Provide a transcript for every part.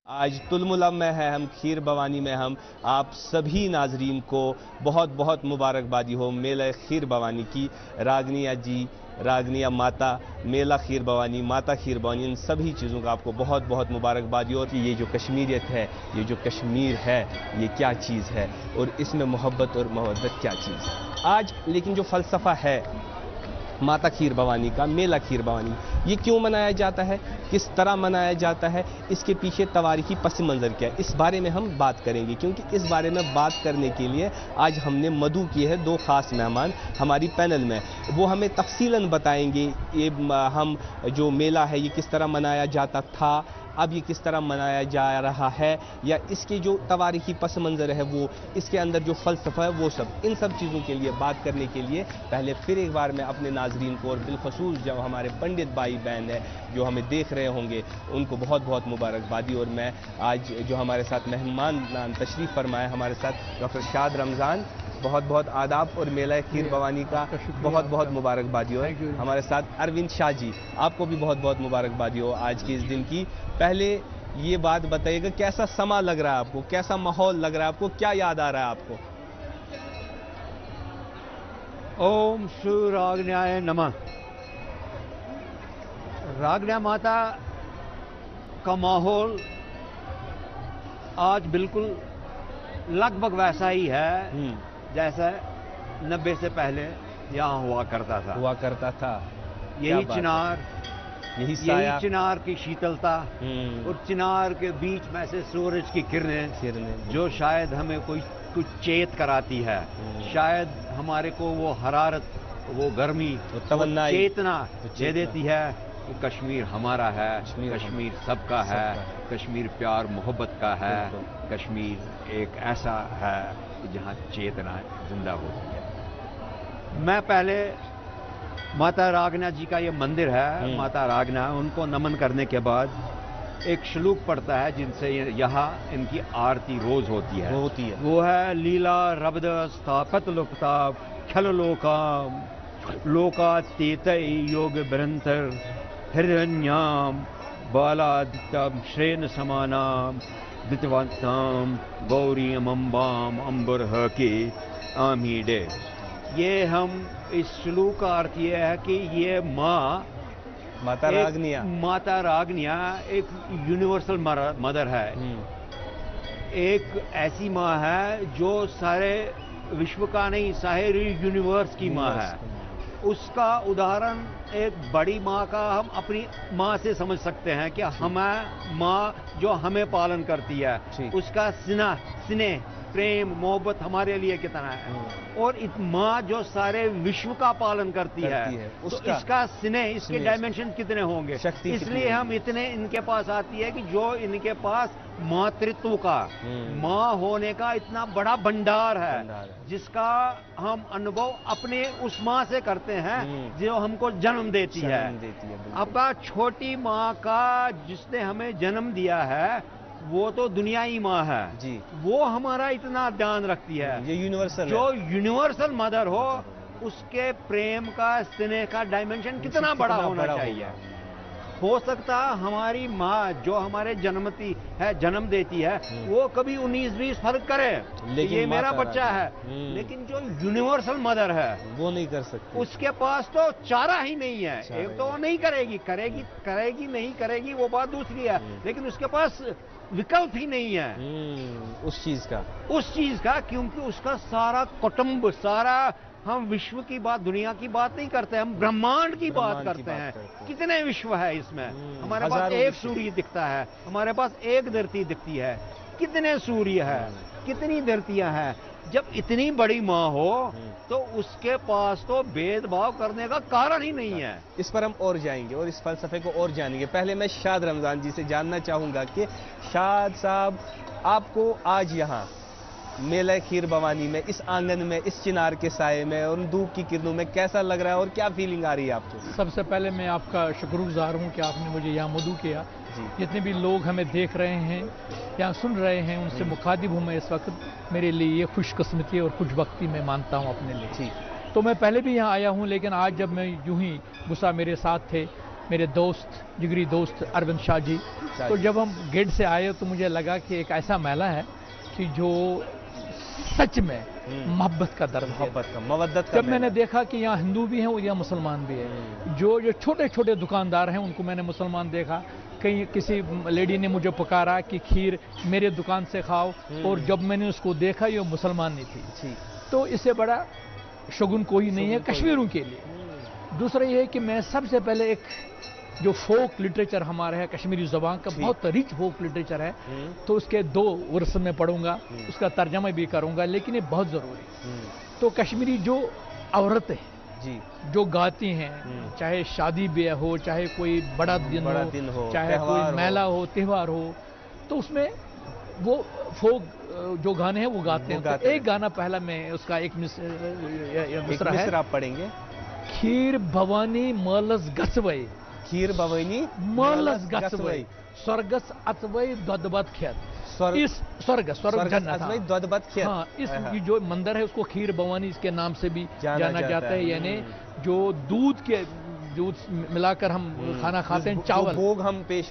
आज तुलमुलम में है हम, खीर भवानी में हम आप सभी नाजरीन को बहुत बहुत मुबारकबादी हो मेला खीर भवानी की। रागनिया जी, रागनिया माता, मेला खीर भवानी, माता खीर भवानी, इन सभी चीज़ों का आपको बहुत बहुत मुबारकबादी हो कि ये जो कश्मीरियत है, ये जो कश्मीर है, ये क्या चीज़ है और इसमें मोहब्बत और मोहब्बत क्या चीज़ है। आज लेकिन जो फ़लसफ़ा है माता खीर भवानी का, मेला खीर भवानी, ये क्यों मनाया जाता है, किस तरह मनाया जाता है, इसके पीछे तवारीखी पस मंज़र क्या है, इस बारे में हम बात करेंगे। क्योंकि इस बारे में बात करने के लिए आज हमने मदऊ किए हैं दो ख़ास मेहमान हमारी पैनल में। वो हमें तफसीलन बताएंगे ये हम जो मेला है ये किस तरह मनाया जाता था, अब ये किस तरह मनाया जा रहा है, या इसके जो तवारीखी पस मंज़र है वो, इसके अंदर जो फ़लसफ़ा है वो सब, इन सब चीज़ों के लिए बात करने के लिए पहले फिर एक बार मैं अपने नाजरीन को और बिलखसूस जो हमारे पंडित भाई बहन है जो हमें देख रहे होंगे उनको बहुत बहुत मुबारकबादी। और मैं आज जो हमारे साथ मेहमान तशरीफ़ फरमाए हमारे साथ डॉक्टर शाद रमज़ान, बहुत बहुत आदाब और मेला खीर भवानी का बहुत बहुत मुबारकबादी हो। हमारे साथ अरविंद शाह जी, आपको भी बहुत बहुत मुबारकबादी हो आज के इस दिन की। पहले ये बात बताइएगा कैसा समा लग रहा है आपको, कैसा माहौल लग रहा है आपको, क्या याद आ रहा है आपको? ओम श्री रागन्याय नमः। रागन्या माता का माहौल आज बिल्कुल लगभग वैसा ही है जैसा 90 से पहले यहाँ हुआ करता था। यही चिनार, यही चिनार की शीतलता और चिनार के बीच में से सूरज की किरणें जो शायद हमें कुछ चेत कराती है, शायद हमारे को वो हरारत, वो गर्मी, वो चेतना दे देती है कि कश्मीर हमारा है, कश्मीर सबका है, कश्मीर प्यार मोहब्बत का है, कश्मीर एक ऐसा है जहाँ चेतना जिंदा होती है। मैं पहले माता रागना जी का ये मंदिर है, माता रागना, उनको नमन करने के बाद एक श्लोक पढ़ता है जिनसे यहाँ इनकी आरती रोज होती है। वो है लीला रब्द स्थापत लुप्ता खल लोका तेत योग बरंतर हिरण्याम बालादित्यम श्रेण समानाम दितवंताम गौरी अम्बाम अंबुरह के आमीडे। ये हम इस श्लोक का अर्थ ये है कि ये माता रागनिया एक यूनिवर्सल मदर है, एक ऐसी माँ है जो सारे विश्व का नहीं, सारे यूनिवर्स की माँ है। उसका उदाहरण एक बड़ी माँ का हम अपनी माँ से समझ सकते हैं कि हमें माँ जो हमें पालन करती है, उसका स्नेह प्रेम मोहब्बत हमारे लिए कितना है, और इस माँ जो सारे विश्व का पालन करती है तो इसका स्नेह, इसके डायमेंशन कितने होंगे। इसलिए हम इतने इनके पास आती है कि जो इनके पास मातृत्व का, माँ होने का इतना बड़ा भंडार है जिसका हम अनुभव अपने उस माँ से करते हैं जो हमको जन्म देती है। अब छोटी माँ का जिसने हमें जन्म दिया है वो तो दुनिया ही माँ है जी, वो हमारा इतना ध्यान रखती है। ये यूनिवर्सल जो यूनिवर्सल मदर हो, उसके प्रेम का, स्नेह का डायमेंशन कितना बड़ा होना चाहिए। हो सकता हमारी माँ जो हमारे जन्म देती है वो कभी 19-20 फर्क करे, लेकिन ये मेरा बच्चा है, लेकिन जो यूनिवर्सल मदर है वो नहीं कर सकती। उसके पास तो चारा ही नहीं है। एक तो वो नहीं करेगी नहीं करेगी वो बात दूसरी है, लेकिन उसके पास विकल्प ही नहीं है उस चीज का, क्योंकि उसका सारा कुटुंब, सारा, हम विश्व की बात, दुनिया की बात नहीं करते, हम ब्रह्मांड की बात करते हैं। कितने विश्व है इसमें, हमारे पास एक सूर्य दिखता है, हमारे पास एक धरती दिखती है, कितने सूर्य है, कितनी धरतियां हैं। जब इतनी बड़ी माँ हो तो उसके पास तो भेदभाव करने का कारण ही नहीं है। इस पर हम और जाएंगे और इस फलसफे को और जानेंगे। पहले मैं शाद रमज़ान जी से जानना चाहूंगा कि शाद साहब, आपको आज यहाँ मेला खीर भवानी में, इस आंगन में, इस चिनार के साये में और धूप की किरणों में कैसा लग रहा है और क्या फीलिंग आ रही है आपको? सबसे पहले मैं आपका शुक्रगुजार हूँ कि आपने मुझे यहाँ मदऊ किया। जितने भी लोग हमें देख रहे हैं या सुन रहे हैं उनसे मुखातिब हूँ मैं इस वक्त। मेरे लिए ये खुशकिस्मती और खुशबख्ती मैं मानता हूँ अपने लिए। तो मैं पहले भी यहाँ आया हूँ, लेकिन आज जब मैं यूं ही गुस्सा मेरे साथ थे मेरे दोस्त, जिगरी दोस्त अरविंद शाह जी। तो जब हम गेट से आए तो मुझे लगा कि एक ऐसा मेला है कि जो सच में मोहब्बत का दर्द है, मोहब्बत का, मवद्दत का। जब मैंने देखा कि यहाँ हिंदू भी हैं और यहाँ मुसलमान भी हैं, जो छोटे छोटे दुकानदार हैं उनको मैंने मुसलमान देखा। कहीं किसी लेडी ने मुझे पुकारा कि खीर मेरे दुकान से खाओ, और जब मैंने उसको देखा ये मुसलमान नहीं थी। तो इससे बड़ा शगुन कोई नहीं है कश्मीरों के लिए। दूसरा ये है कि मैं सबसे पहले एक जो फोक लिटरेचर हमारा है कश्मीरी ज़बान का, बहुत रिच फोक लिटरेचर है, तो उसके 2 वर्ष में पढ़ूंगा, उसका तर्जमा भी करूंगा, लेकिन ये बहुत ज़रूरी। तो कश्मीरी जो औरतें जी जो गाती हैं, चाहे शादी ब्याह हो, चाहे कोई बड़ा दिन हो, चाहे कोई मेला हो, त्यौहार हो, तो उसमें वो फोक जो गाने हैं वो गाते हैं। तो एक गाना पहला मैं उसका एक मिसरा है, आप पढ़ेंगे। खीर भवानी मलस गसवई, खीर भवानी मलस गसवई, स्वर्गस अचवई ददबत खेत। इस स्वर्ग जन्नत, हाँ, इस जो मंदिर है उसको खीर भवानी इसके नाम से भी जाना जाता है। यानी जो दूध मिलाकर हम खाना खाते हैं, चावल भोग हम पेश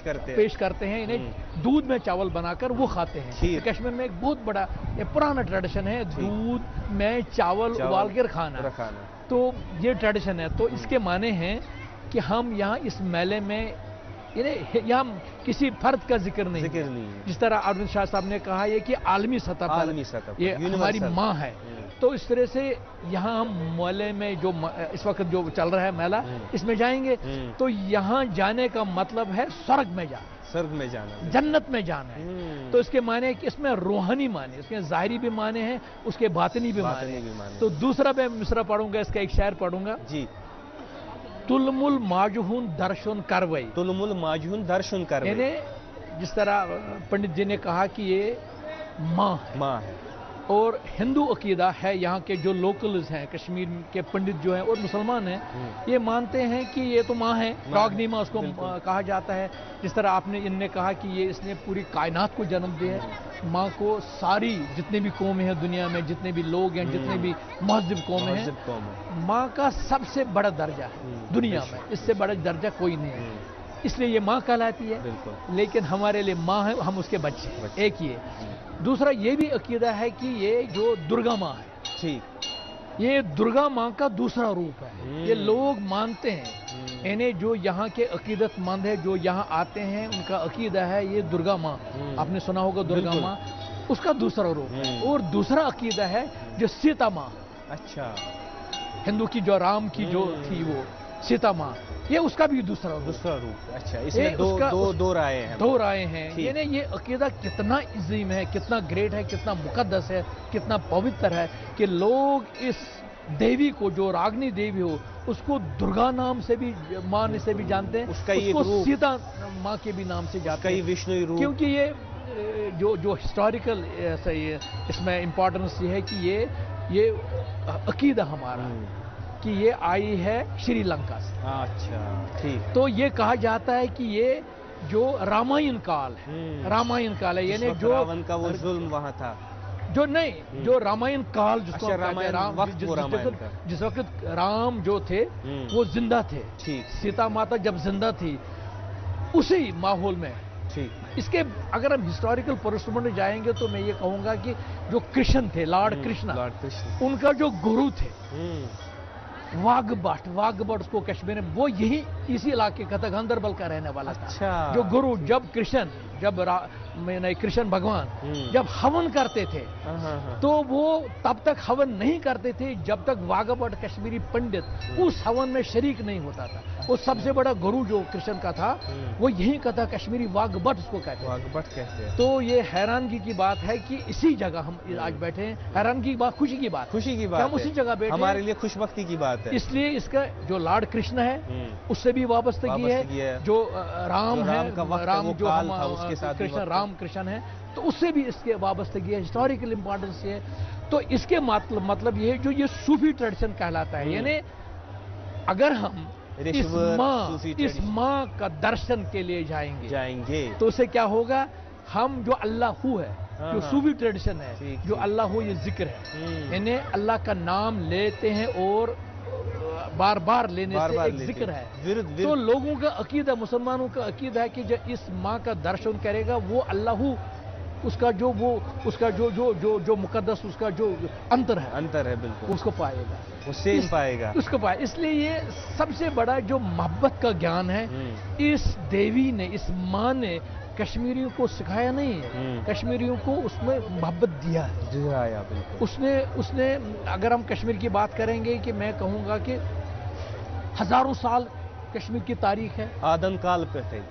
करते हैं, इन्हें दूध में चावल बनाकर वो खाते हैं। कश्मीर में एक बहुत बड़ा पुराना ट्रेडिशन है दूध में चावल उबाल कर खाना, तो ये ट्रेडिशन है। तो इसके माने हैं कि हम यहाँ इस मेले में यहाँ किसी फर्द का जिक्र नहीं है। जिस तरह अरविंद शाह साहब ने कहा है कि आलमी सतह पर ये हमारी माँ है, तो इस तरह से यहाँ हम मेले में जो इस वक्त जो चल रहा है मेला, इसमें जाएंगे तो यहाँ जाने का मतलब है स्वर्ग में जाना, जन्नत में जाना है। तो इसके माने कि इसमें रूहानी माने, इसके ज़ाहिरी भी माने हैं, उसके बातिनी भी माने। तो दूसरा मैं मिसरा पढ़ूंगा, इसका एक शायर पढ़ूंगा जी। तुलमुल माजहून दर्शन करवई, तुलमुल माजहून दर्शन करवई, यानी जिस तरह पंडित जी ने कहा कि ये माँ है, और हिंदू अकीदा है, यहाँ के जो लोकल्स हैं कश्मीर के पंडित जो हैं और मुसलमान हैं, ये मानते हैं कि ये तो माँ है, रागनी माँ उसको कहा जाता है। जिस तरह आपने इनने कहा कि ये इसने पूरी कायनात को जन्म दिया है। माँ को सारी जितने भी कौमें हैं दुनिया में, जितने भी लोग हैं, जितने भी महज़िब कौमें हैं, माँ का सबसे बड़ा दर्जा है दुनिया में, इससे बड़ा दर्जा कोई नहीं है, इसलिए ये माँ कहलाती है। लेकिन हमारे लिए माँ है, हम उसके बच्चे, एक ये। दूसरा ये भी अकीदा है कि ये जो दुर्गा माँ है, ठीक, ये दुर्गा माँ का दूसरा रूप है, ये लोग मानते हैं। यानी जो यहाँ के अकीदतमंद है, जो यहाँ आते हैं, उनका अकीदा है ये दुर्गा माँ, आपने सुना होगा दुर्गा माँ, उसका दूसरा रूप है। और दूसरा अकीदा है जो सीता माँ, अच्छा, हिंदू की जो राम की जो थी वो सीता माँ, ये उसका भी दूसरा रूप। अच्छा, इसमें दो राय हैं। यानी ये अकीदा कितना अजीम है, कितना ग्रेट है, कितना मुकद्दस है, कितना पवित्र है कि लोग इस देवी को, जो रागनी देवी हो, उसको दुर्गा नाम से भी, माँ से भी जानते हैं, उसको सीता माँ के भी नाम से जानते हैं, विष्णु रूप, क्योंकि ये जो हिस्टोरिकल इसमें इम्पोर्टेंस ये है कि ये अकीदा हमारा कि ये आई है श्रीलंका से। अच्छा, ठीक। तो ये कहा जाता है कि ये जो रामायण काल है, रामायण काल है, यानी जो रावण का वो जुल्म वहां था, जो नहीं, जो रामायण काल जिसको जिस वक्त राम जो थे वो जिंदा थे, ठीक, सीता माता जब जिंदा थी, उसी माहौल में, ठीक। इसके अगर हम हिस्टोरिकल पृष्ठभूमि में जाएंगे तो मैं ये कहूंगा कि जो कृष्ण थे, लॉर्ड कृष्ण, उनका जो गुरु थे वाघबट उसको कश्मीर में, वो यही इसी इलाके का था, गांधरबल का रहने वाला था। अच्छा। जो गुरु, जब कृष्ण भगवान जब हवन करते थे, तो वो तब तक हवन नहीं करते थे जब तक वाघबट कश्मीरी पंडित उस हवन में शरीक नहीं होता था। वो सबसे बड़ा गुरु जो कृष्ण का था वो यही का था, कश्मीरी वाघबट उसको कहते हैं। तो ये हैरानगी की बात है कि इसी जगह हम आज बैठे हैं। हैरानगी की बात, खुशी की बात हम उसी जगह बैठे, हमारे लिए खुशबख्ती की बात है। इसलिए इसका जो लॉर्ड कृष्ण है उससे भी वाबस्तगी है, जो राम है, राम जो कृष्ण राम कृष्ण है, तो उससे भी इसके वाबस्तगी है, हिस्टोरिकल इंपॉर्टेंस है। तो इसके मतलब ये जो ये सूफी ट्रेडिशन कहलाता है, यानी अगर हम इस माँ का दर्शन के लिए जाएंगे तो उससे क्या होगा, हम जो अल्लाह है, जो सूफी ट्रेडिशन है, जो अल्लाह ये जिक्र है, यानी अल्लाह का नाम लेते हैं और बार बार लेने बार से बार एक लेते जिक्र हैं। है। विरुद्ध तो लोगों का अकीदा, मुसलमानों का अकीदा है कि जब इस माँ का दर्शन करेगा वो अल्लाह उसका जो मुकद्दस उसका जो अंतर है बिल्कुल, उसको पाएगा, वो सेम पाएगा, उसको पाए। इसलिए ये सबसे बड़ा जो मोहब्बत का ज्ञान है, इस देवी ने, इस माँ ने कश्मीरियों को सिखाया नहीं है, कश्मीरियों को उसमें मोहब्बत दिया है, दिखाया बिल्कुल। उसने अगर हम कश्मीर की बात करेंगे कि मैं कहूँगा कि हजारों साल कश्मीर की तारीख है, आदम काल पे थे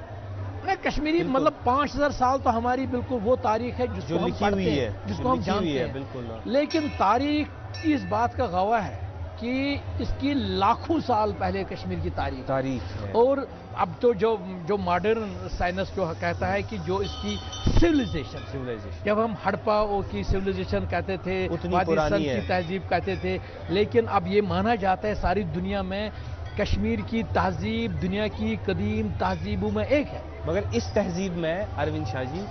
नहीं कश्मीरी, मतलब 5000 साल तो हमारी बिल्कुल वो तारीख है जिसको हम पढ़ते हैं, जिसको हम जानते हैं, बिल्कुल। लेकिन तारीख इस बात का गवाह है कि इसकी लाखों साल पहले कश्मीर की तारीख है। और अब तो जो मॉडर्न साइंस जो कहता है कि जो इसकी सिविलाइजेशन, जब हम हड़प्पा की सिविलाइजेशन कहते थे, वादी की तहजीब कहते थे, लेकिन अब ये माना जाता है सारी दुनिया में कश्मीर की तहजीब दुनिया की कदीम तहजीबों में एक है। मगर इस तहजीब में अरविंद शाह जी,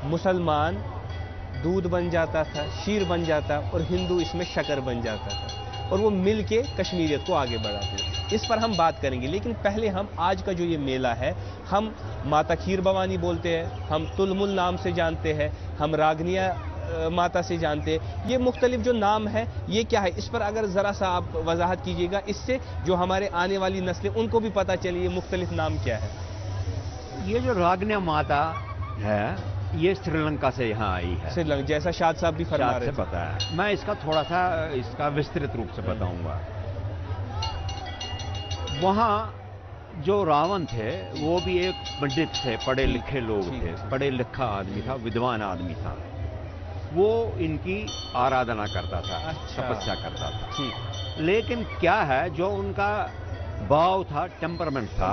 मुसलमान दूध बन जाता था, शीर बन जाता, और हिंदू इसमें शक्कर बन जाता था, और वो मिल के कश्मीरियत को आगे बढ़ाते। इस पर हम बात करेंगे, लेकिन पहले हम आज का जो ये मेला है, हम माता खीर भवानी बोलते हैं, हम तुलमुल नाम से जानते हैं, हम रागनिया माता से जानते हैं, ये मुख्तलिफ जो नाम है ये क्या है, इस पर अगर ज़रा सा आप वजाहत कीजिएगा, इससे जो हमारे आने वाली नस्लें उनको भी पता चले ये मुख्तलिफ नाम क्या है। ये जो रागनिया माता है ये श्रीलंका से यहाँ आई है, श्रीलंका, जैसा शाद साहब भी फरमा रहे थे। पता है, मैं इसका थोड़ा सा इसका विस्तृत रूप से बताऊंगा। वहाँ जो रावण थे वो भी एक पंडित थे, पढ़े लिखे लोग थे, पढ़े लिखा आदमी था, विद्वान आदमी था, वो इनकी आराधना करता था, तपस्या करता था। लेकिन क्या है, जो उनका भाव था, टेम्परामेंट था,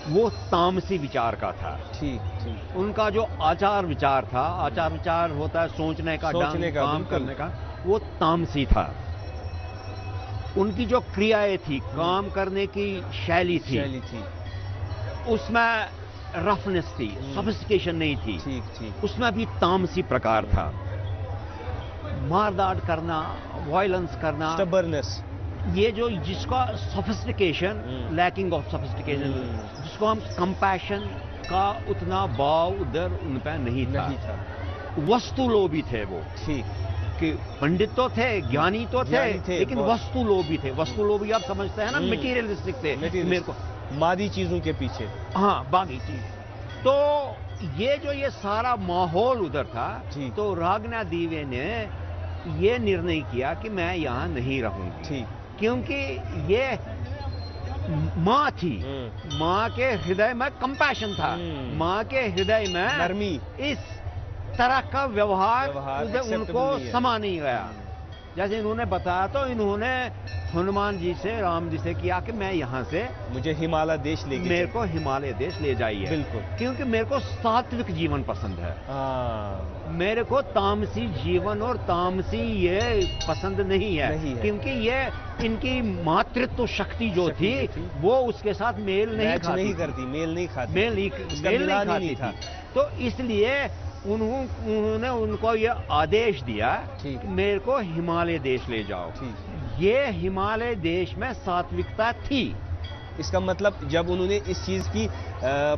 वो तामसी विचार का था। ठीक। उनका जो आचार विचार था, आचार विचार होता है सोचने का, काम करने का, वो तामसी था। उनकी जो क्रियाएं थी, काम करने की शैली थी, उसमें रफनेस थी, सोफिस्टिकेशन नहीं थी। ठीक। उसमें भी तामसी प्रकार था। मारदाट करना, वायलेंस करना, स्टबर्नेस, ये जो जिसका सोफिस्टिकेशन, लैकिंग ऑफ सोफिस्टिकेशन, जिसको हम कंपैशन का उतना भाव उधर उन पर नहीं था। वस्तु लोभी थे वो। ठीक, कि पंडित तो थे, ज्ञानी तो थे, लेकिन वस्तु लोभी थे। वस्तु लोभी आप समझते हैं ना, मटेरियलिस्टिक थे, मेरे को मादी चीजों के पीछे, हाँ, बाकी चीज। तो ये सारा माहौल उधर था। तो रागना दीवे ने ये निर्णय किया कि मैं यहाँ नहीं रहूंगी। ठीक, क्योंकि ये माँ थी, माँ के हृदय में कंपैशन था, माँ के हृदय में नरमी, इस तरह का व्यवहार उनको समा नहीं गया। जैसे इन्होंने बताया, तो इन्होंने हनुमान जी से, राम जी से किया कि मैं यहाँ से, मुझे हिमालय देश ले, मेरे को हिमालय देश ले जाइए। बिल्कुल, क्योंकि मेरे को सात्विक जीवन पसंद है। मेरे को तामसी जीवन और तामसी ये पसंद नहीं है। क्योंकि ये इनकी मातृत्व शक्ति जो थी वो उसके साथ मेल नहीं करती, मेल नहीं खाती थी। तो इसलिए उन्होंने उनको ये आदेश दिया कि मेरे को हिमालय देश ले जाओ। ये हिमालय देश में सात्विकता थी। इसका मतलब जब उन्होंने इस चीज की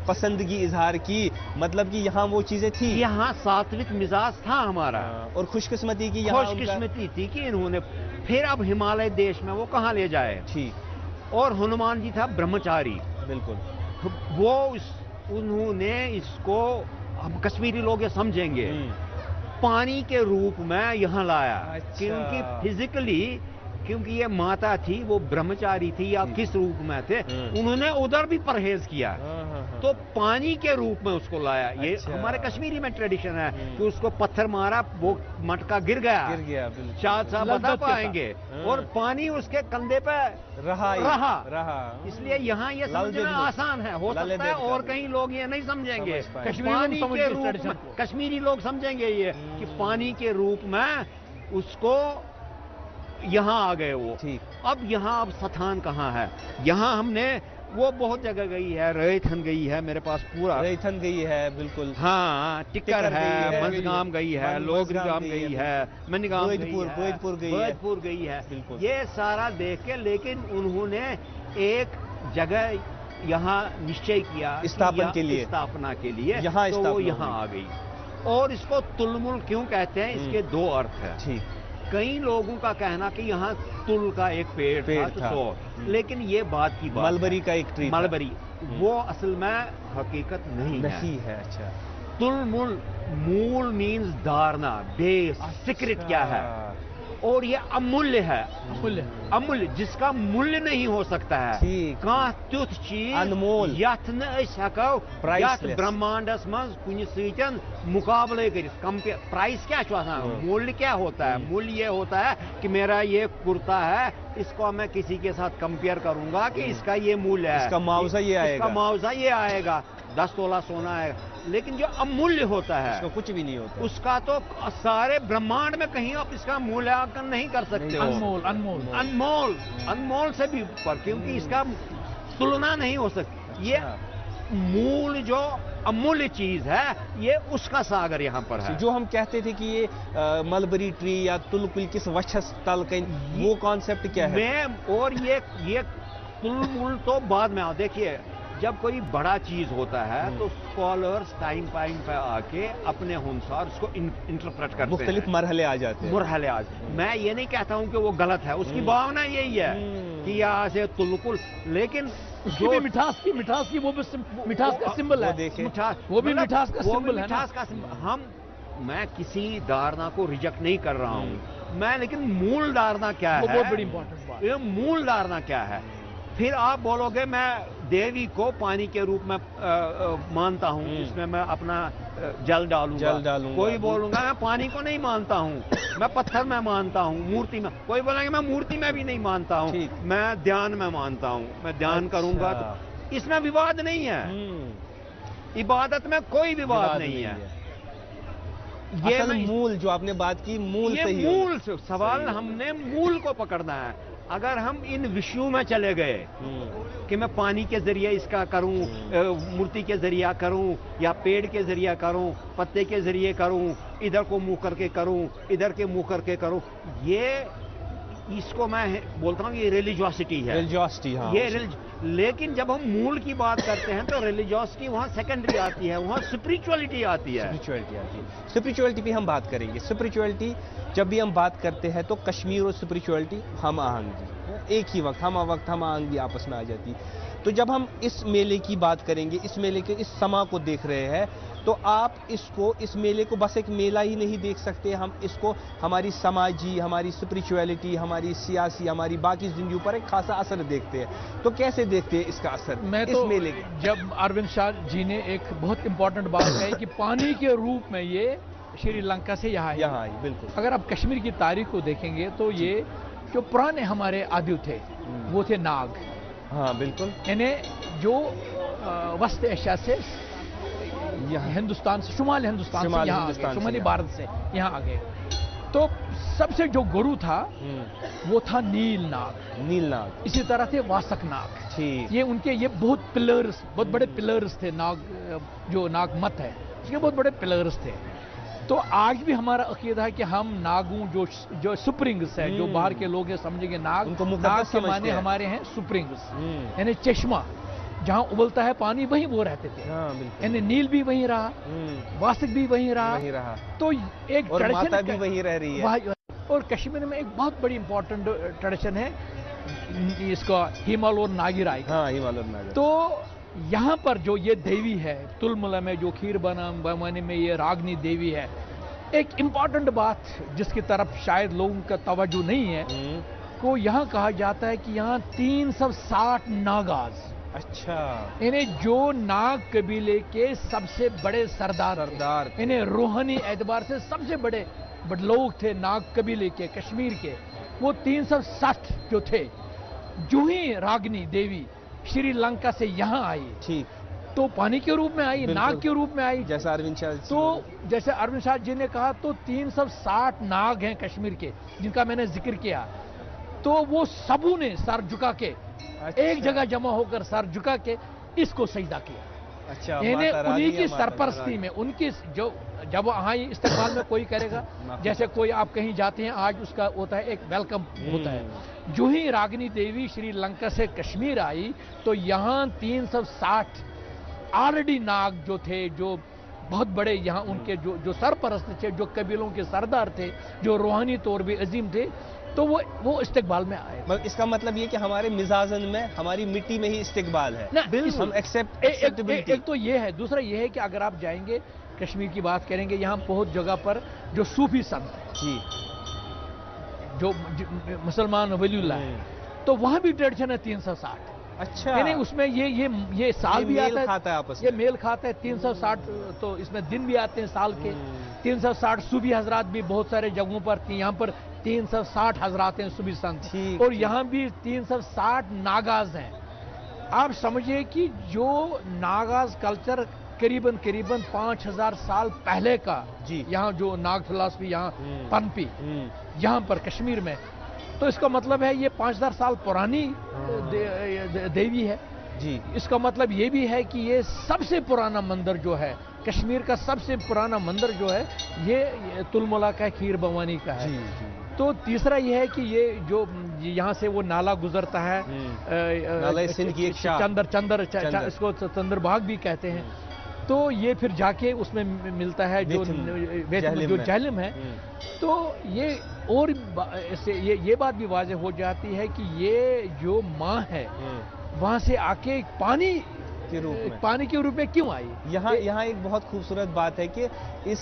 पसंद की इजहार की, मतलब कि यहाँ वो चीजें थी, यहाँ सात्विक मिजाज था हमारा, और खुशकिस्मती की खुशकिस्मती थी कि इन्होंने फिर अब हिमालय देश में वो कहाँ ले जाए। ठीक। और हनुमान जी था ब्रह्मचारी। बिल्कुल। वो उन्होंने इसको, हम कश्मीरी लोग ये समझेंगे, पानी के रूप में यहाँ लाया। क्योंकि फिजिकली, क्योंकि ये माता थी, वो ब्रह्मचारी थी या किस रूप में थे, उन्होंने उधर भी परहेज किया, तो पानी के रूप में उसको लाया। ये हमारे कश्मीरी में ट्रेडिशन है कि उसको पत्थर मारा, वो मटका गिर गया। शायद साहब बता पाएंगे। और पानी उसके कंधे पे रहा। इसलिए यहाँ ये समझना आसान है, हो सकता है और कहीं लोग ये नहीं समझेंगे। पानी के रूप में कश्मीरी लोग समझेंगे ये कि पानी के रूप में उसको यहाँ आ गए वो। ठीक। अब यहाँ अब स्थान कहाँ है? यहाँ हमने वो बहुत जगह गई है, रैथन गई है, मेरे पास पूरा रैथन गई है, बिल्कुल। हाँ, टिक्कर गई है, है, मंजगाम गई है, लोगगाम गई है, मनगाम गई है, बोधपुर गई है, बोधपुर गई है। बिल्कुल। ये सारा देख के, लेकिन उन्होंने एक जगह यहाँ निश्चय किया स्थापना के लिए, स्थापना के लिए, यहाँ तो वो यहाँ आ गई। और इसको तुलमुल क्यों कहते हैं? इसके दो अर्थ है। ठीक। कई लोगों का कहना कि यहाँ तुल का एक पेड़ था, तो लेकिन ये बात की बात, मलबरी का एक ट्री, मलबरी, वो असल में हकीकत नहीं है। अच्छा। तुलमुल, मूल मीन्स धारणा, बेस, सीक्रेट क्या है, और ये अमूल्य है। अमूल्य जिसका मूल्य नहीं हो सकता है। कहाँ तुथ चीज अनमोल, यथ न हको ब्रह्मांडस मज कुछ सतन मुकाबले कर। प्राइस क्या मूल्य क्या होता है? मूल्य ये होता है कि मेरा ये कुर्ता है, इसको मैं किसी के साथ कंपेयर करूंगा कि इसका ये मूल्य है, इसका मुआवजा ये आएगा, इसका मुआवजा ये आएगा, 10 तोला सोना आएगा। लेकिन जो अमूल्य होता है, उसका कुछ भी नहीं होता, उसका तो सारे ब्रह्मांड में कहीं आप इसका मूल्यांकन नहीं कर सकते हो। अनमोल, अनमोल, अनमोल, अनमोल से भी ऊपर, क्योंकि इसका तुलना नहीं हो सकती। ये मूल जो अमूल्य चीज है, ये उसका सागर यहाँ पर है। जो हम कहते थे कि ये मलबरी ट्री या तुलकुल किस वक्षस तल का, वो कॉन्सेप्ट क्या है? और ये तुलमुल तो बाद में आओ। देखिए, जब कोई बड़ा चीज होता है तो स्कॉलर्स टाइम पे आके अपने अनुसार उसको इंटरप्रेट करते हैं, मुख्तलिफ मरहले आ जाते हैं। मरहले आज मैं ये नहीं कहता हूं कि वो गलत है, उसकी भावना यही है कि यहाँ से तुलकुल, लेकिन जो मिठास की वो भी मिठास का सिंबल है। वो भी मिठास का सिंबल है ना। मैं किसी धारणा को रिजेक्ट नहीं कर रहा हूं मैं, लेकिन मूल धारणा क्या है? बहुत बड़ी इंपॉर्टेंट बात। ये मूल धारणा क्या है? फिर आप बोलोगे मैं देवी को पानी के रूप में मानता हूं, इसमें मैं अपना जल डालूंगा। कोई बोलूंगा मैं पानी को नहीं मानता हूं, मैं पत्थर में मानता हूं, मूर्ति में। कोई बोलेंगे मैं मूर्ति में भी नहीं मानता हूं, मैं ध्यान में मानता हूं, मैं ध्यान करूंगा। तो इसमें विवाद नहीं है, इबादत में कोई विवाद नहीं है। ये मूल जो आपने बात की, मूल ये मूल सवाल, हमने मूल को पकड़ना है। अगर हम इन विषयों में चले गए कि मैं पानी के जरिए इसका करूं, मूर्ति के जरिए करूं, या पेड़ के जरिए करूं, पत्ते के जरिए करूं, इधर को मुंह करके करूं, इधर के मुंह करके करूं, ये इसको मैं बोलता हूं ये रिलीजियोसिटी है। रिलीजियोसिटी, हाँ। ये लेकिन जब हम मूल की बात करते हैं तो रिलीजियोसिटी वहां सेकेंडरी आती है, वहां स्पिरिचुअलिटी आती है। स्पिरिचुअलिटी भी हम बात करेंगे। स्पिरिचुअलिटी जब भी हम बात करते हैं तो कश्मीर और स्पिरिचुअलिटी हम आहंगी, एक ही वक्त हम आहंगी आपस में आ जाती। तो जब हम इस मेले की बात करेंगे, इस मेले के इस समा को देख रहे हैं, तो आप इस मेले को बस एक मेला ही नहीं देख सकते, हम इसको हमारी समाजी, हमारी स्पिरिचुअलिटी, हमारी सियासी, हमारी बाकी जिंदगी पर एक खासा असर देखते हैं। तो कैसे देखते हैं इसका असर इस मेले के? जब अरविंद शाह जी ने एक बहुत इंपॉर्टेंट बात कही कि पानी के रूप में ये श्रीलंका से यहाँ आई। बिल्कुल। अगर आप कश्मीर की तारीख को देखेंगे तो ये जो पुराने हमारे आदि थे वो थे नाग। हाँ बिल्कुल। इन्हें जो वस्त एशिया से हिंदुस्तान से, शुमाली हिंदुस्तान से यहाँ आ गए, शुमाली भारत से यहाँ आ गए। तो सबसे जो गुरु था वो था नील नाग। इसी तरह थे वासक नाग। ये उनके ये बहुत बड़े पिलर्स थे। नाग जो नाग मत है उसके बहुत बड़े पिलर्स थे। तो आज भी हमारा अकीदा है कि हम नागों जो सुप्रिंग्स है, जो बाहर के लोग हैं समझेंगे नाग के माने हमारे हैं सुप्रिंग्स, यानी चश्मा जहां उबलता है पानी, वहीं वो रहते थे। यानी नील भी वहीं रहा, वासक भी वहीं रहा। तो एक और माता भी वहीं रह रही है। और कश्मीर में एक बहुत बड़ी इंपॉर्टेंट ट्रेडिशन है इसका हिमाल और नागिराई। तो यहाँ पर जो ये देवी है तुलमुला में, जो खीर बनाने में ये रागनी देवी है, एक इंपॉर्टेंट बात जिसकी तरफ शायद लोगों का तवज्जो नहीं है, को यहाँ कहा जाता है कि यहाँ 360 नागाज, अच्छा, इन्हें जो नाग कबीले के सबसे बड़े सरदार इन्हें रूहानी एतबार से सबसे बड़े लोग थे नाग कबीले के, कश्मीर के, वो 360 जो थे। जो ही रागनी देवी श्रीलंका से यहाँ आई, ठीक, तो पानी के रूप में आई, नाग के रूप में आई, जैसा अरविंद शाह जी ने कहा। तो 360 नाग हैं कश्मीर के जिनका मैंने जिक्र किया। तो वो सबू ने सर झुका के एक जगह जमा होकर सर झुका के इसको सजदा किया। अच्छा, इन्हें माता रानी उन्हीं की या माता सरपरस्ती रानी? में उनकी जो जब वहाँ इस्तेमाल में कोई करेगा जैसे कोई आप कहीं जाते हैं आज उसका होता है एक वेलकम होता है। जो ही रागिनी देवी श्रीलंका से कश्मीर आई तो यहाँ 360 ऑलरेडी नाग जो थे, जो बहुत बड़े यहाँ उनके जो सरपरस्त थे, जो कबीलों के सरदार थे, जो रूहानी तौर भी अजीम थे, तो वो इस्तेकबाल में आए। इसका मतलब ये कि हमारे मिजाजन में, हमारी मिट्टी में ही इस्तेकबाल है। ना, हम एक्सेप्टेबिलिटी। एक तो ये है, दूसरा ये है कि अगर आप जाएंगे कश्मीर की बात करेंगे, यहाँ बहुत जगह पर जो सूफी संत हैं जी, जो मुसलमान वलीउल्लाह है, तो वहाँ भी ट्रेडिशन है 360। अच्छा, यानी उसमें ये साल भी आता है, आपस ये में मेल खाता है 360। तो इसमें दिन भी आते हैं साल के 360। सूफी हजरात भी बहुत सारे जगहों पर यहाँ पर 360 हजरात हैं सूफी संत, और यहाँ भी 360 नागाज हैं। आप समझिए कि जो नागाज कल्चर करीबन 5000 साल पहले का, यहाँ जो नाग फिलॉसफी यहाँ पनपी यहाँ पर कश्मीर में, तो इसका मतलब है ये 5000 साल पुरानी देवी है जी। इसका मतलब ये भी है कि ये सबसे पुराना मंदिर जो है, कश्मीर का सबसे पुराना मंदिर जो है, ये तुलमुला का खीर भवानी का है। तो तीसरा ये है कि ये जो यहाँ से वो नाला गुजरता है, नाला सिंध की एक शाख, चंदर इसको चंद्रभाग भी कहते हैं, तो ये फिर जाके उसमें मिलता है जो जहलम है। तो ये और ये बात भी वाज़ेह हो जाती है कि ये जो माँ है वहाँ से आके पानी के रूप में क्यों आई। यहाँ एक बहुत खूबसूरत बात है कि इस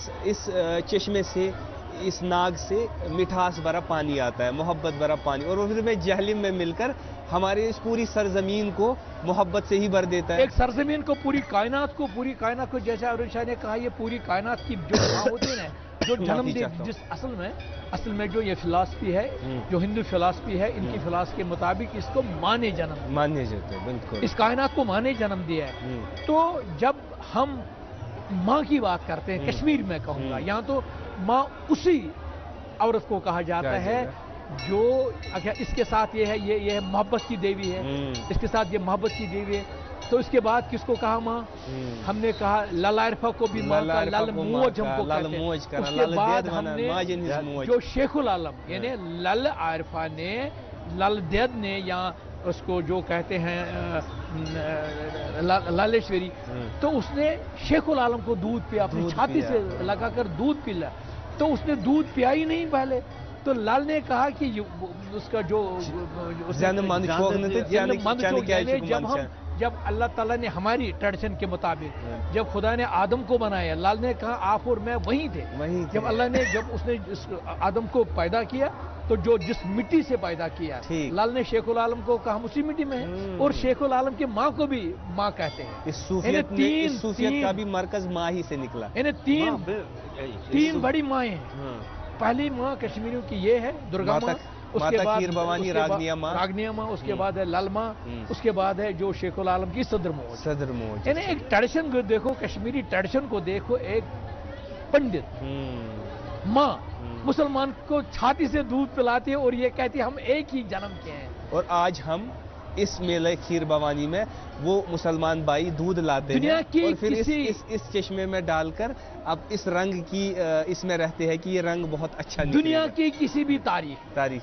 चश्मे से, इस नाग से मिठास भरा पानी आता है, मोहब्बत भरा पानी, और फिर में जहलिम में मिलकर हमारे इस पूरी सरजमीन को मोहब्बत से ही भर देता है। एक सरजमीन को, पूरी कायनात को जैसे अरुण शाह ने कहा, ये पूरी कायनात की जो माँ होती है ना, जो जन्म दे, जिस असल में जो ये फिलॉसफी है, जो हिंदू फिलॉसफी है, इनकी फिलॉसफी के मुताबिक इसको माँ ने बिल्कुल इस कायनात को माँ ने जन्म दिया है। तो जब हम माँ की बात करते हैं कश्मीर में, कहूँगा यहाँ तो माँ उसी औरत को कहा जाता है जो, अच्छा इसके साथ ये है, ये मोहब्बत की देवी है, इसके साथ ये मोहब्बत की देवी है। तो इसके बाद किसको कहा माँ? हमने कहा लल आरिफा को भी माँ का, लल मोज हमको कहते हैं। उसके बाद हमने जो शेखुल आलम यानी लल आरिफा ने, लल देद ने, या उसको जो कहते हैं लालेश्वरी, तो उसने शेखुल आलम को दूध पिया, अपनी छाती से लगाकर दूध पिला। तो उसने दूध पिया ही नहीं पहले, तो लाल ने कहा कि उसका जब अल्लाह ताला ने हमारी ट्रेडिशन के मुताबिक, जब खुदा ने आदम को बनाया, लाल ने कहा आप और मैं वहीं थे। जब अल्लाह ने, जब उसने आदम को पैदा किया, तो जो जिस मिट्टी से पैदा किया, लाल ने शेखुल आलम को कहा हम उसी मिट्टी में हैं, और शेखुल आलम की माँ को भी माँ कहते हैं। इस सूफियत का भी मरकज माँ ही से निकला। इन्हें तीन बड़ी माएँ हैं। पहली माँ कश्मीरियों की ये है दुर्गा माँ, उसके बाद खीर भवानी रागनिया माँ, उसके बाद है लाल माँ, उसके बाद है जो शेखुल आलम की सदर मोज। यानी एक ट्रेडिशन को देखो, कश्मीरी ट्रेडिशन को देखो, एक पंडित माँ मुसलमान को छाती से दूध पिलाती है और ये कहती है हम एक ही जन्म के हैं। और आज हम इस मेले खीर भवानी में वो मुसलमान भाई दूध लाते हैं और फिर इस चश्मे में डालकर अब इस रंग की इसमें रहते हैं कि ये रंग बहुत अच्छा निकलेगा। दुनिया की किसी भी तारीख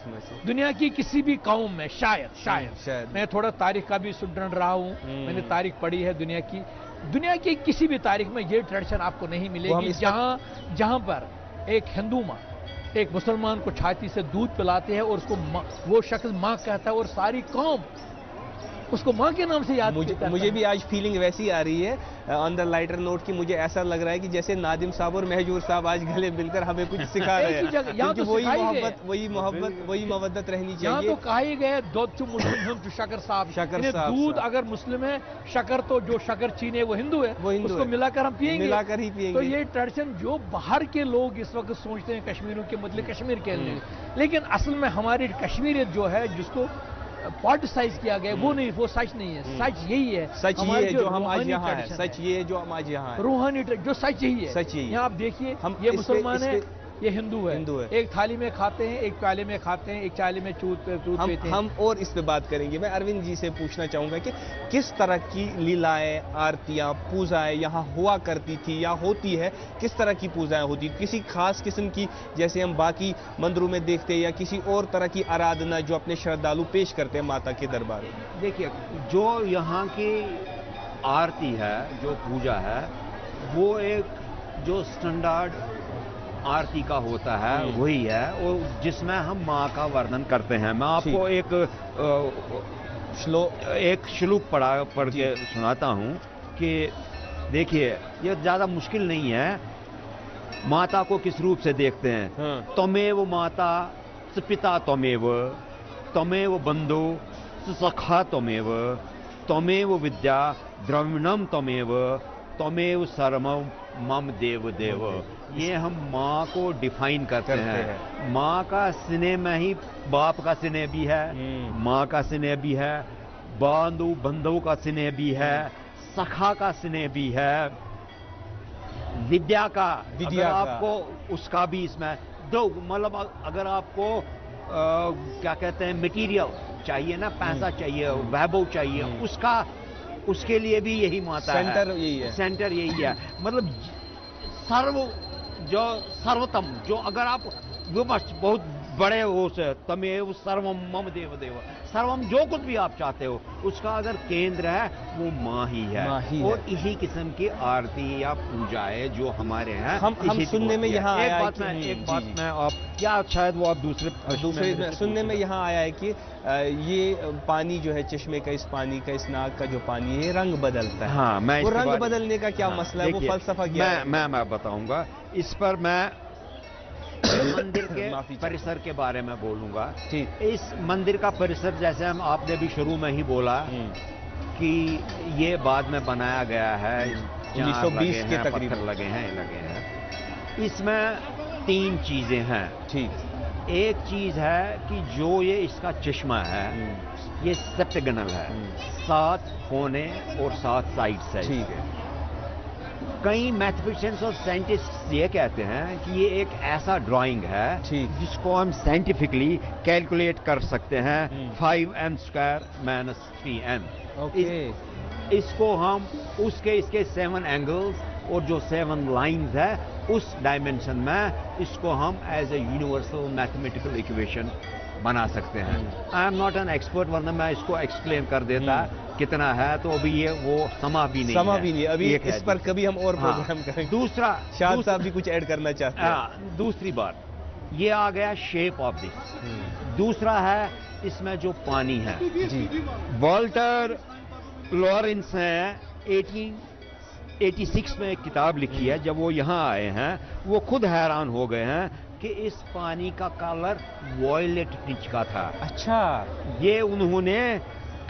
में से, दुनिया की किसी भी कौम में शायद मैं थोड़ा तारीख का भी स्टूडेंट रहा हूँ, मैंने तारीख पढ़ी है दुनिया की किसी भी तारीख में ये ट्रेडिशन आपको नहीं मिलेगी जहाँ पर एक हिंदू माँ एक मुसलमान को छाती से दूध पिलाते हैं और उसको वो शख्स माँ कहता है और सारी कौम उसको माँ के नाम से याद करता है। मुझे भी आज फीलिंग वैसी आ रही है ऑन द लाइटर नोट की, मुझे ऐसा लग रहा है कि जैसे नादिम साहब और महजूर साहब आज गले मिलकर हमें कुछ सिखा रहे हैं, क्योंकि वही मोहब्बत वही मवद्दत रहनी चाहिए। यहाँ तो कहा ही गया दूध मुस्लिम शकर साहब, दूध अगर मुस्लिम है, शकर तो जो शकर चीनी है वो हिंदू है, उसको मिलाकर हम पिएंगे। तो ये ट्रेडिशन जो बाहर के लोग इस वक्त सोचते हैं कश्मीरियों के मतलब कश्मीर के लिए, लेकिन असल में हमारी कश्मीरियत जो है जिसको पॉलिटिसाइज किया गया वो नहीं, वो सच नहीं है। सच यही है, सच ये है जो हम आज यहाँ हैं, सच ये है जो हम आज यहाँ हैं, रूहानी जो सच यही है। सच यही यहाँ आप देखिए ये मुसलमान है, ये हिंदू है। हिंदू है। एक थाली में खाते हैं, एक प्याले में खाते हैं, एक चाली में दूध पीते हैं। हम और इस पे बात करेंगे। मैं अरविंद जी से पूछना चाहूंगा कि किस तरह की लीलाएं, आरतियां, पूजाएं यहाँ हुआ करती थी या होती है, किस तरह की पूजाएं होती, किसी खास किस्म की जैसे हम बाकी मंदिरों में देखते हैं, या किसी और तरह की आराधना जो अपने श्रद्धालु पेश करते हैं माता के दरबार में? देखिए, जो यहाँ की आरती है, जो पूजा है, वो एक जो स्टैंडर्ड आरती का होता है वही है, और जिसमें हम माँ का वर्णन करते हैं। मैं आपको एक श्लोक पढ़ के सुनाता हूँ कि देखिए, ये ज़्यादा मुश्किल नहीं है। माता को किस रूप से देखते हैं? त्वमेव माता स पिता त्वमेव, त्वमेव बंधु स सखा त्वमेव, त्वमेव विद्या द्रविणम त्वमेव, त्वमेव सर्वम मम देव देव। ये हम माँ को डिफाइन करते हैं। माँ का स्नेह में ही बाप का स्नेह भी है, माँ का स्नेह भी है, बंधु का स्नेह भी है, सखा का स्नेह भी है, विद्या का आपको उसका भी इसमें दो, मतलब अगर आपको क्या कहते हैं, मटेरियल चाहिए ना, पैसा चाहिए, वैभव चाहिए, उसके लिए भी यही माता है। सेंटर यही है। सेंटर यही है, मतलब सर्वोत्तम जो, अगर आप वो बहुत बड़े हो से, तमेव सर्वम मम देव देव, सर्वम जो कुछ भी आप चाहते हो उसका अगर केंद्र है वो माँ ही है। और इसी किस्म की आरती या पूजाएं जो हमारे हैं, हम सुनने में यहाँ आया है, एक बात मैं आप, या शायद वो आप दूसरे सुनने में यहाँ आया है कि ये पानी जो है चश्मे का, इस पानी का, इस नाग का जो पानी है, रंग बदलता है। हाँ, मैं वो रंग बदलने का क्या मसला है, वो फलसफा क्या है? मैं बताऊंगा इस पर। मैं मंदिर के परिसर के बारे में बोलूंगा। इस मंदिर का परिसर, जैसे आपने भी शुरू में ही बोला कि ये बाद में बनाया गया है, 1920 के तकरीबन लगे हैं। इसमें 3 चीजें हैं। ठीक, एक चीज है कि जो ये इसका चश्मा है, ये सेप्टेगनल है, 7 कोने और 7 साइड्स है। ठीक है। कई मैथमेटिशियंस और साइंटिस्ट ये कहते हैं कि ये एक ऐसा ड्राइंग है जिसको हम साइंटिफिकली कैलकुलेट कर सकते हैं, 5m² - 3m। इसको हम इसके 7 एंगल्स और जो 7 लाइंस है, उस डायमेंशन में इसको हम as a universal mathematical equation बना सकते हैं। I am not an expert, वरना मैं इसको एक्सप्लेन कर देता कितना है, तो अभी ये वो समा भी नहीं है। अभी इस पर कभी हम और प्रोग्राम करेंगे। दूसरा, शायद साहब भी कुछ ऐड करना चाहते हैं। दूसरी बात, ये आ गया शेप ऑफ दिस। दूसरा है इसमें जो पानी है जी, वॉल्टर लॉरेंस ने 1886 में एक किताब लिखी है। जब वो यहाँ आए हैं, वो खुद हैरान हो गए हैं कि इस पानी का कलर वॉयलेट टिंच का था। अच्छा, ये उन्होंने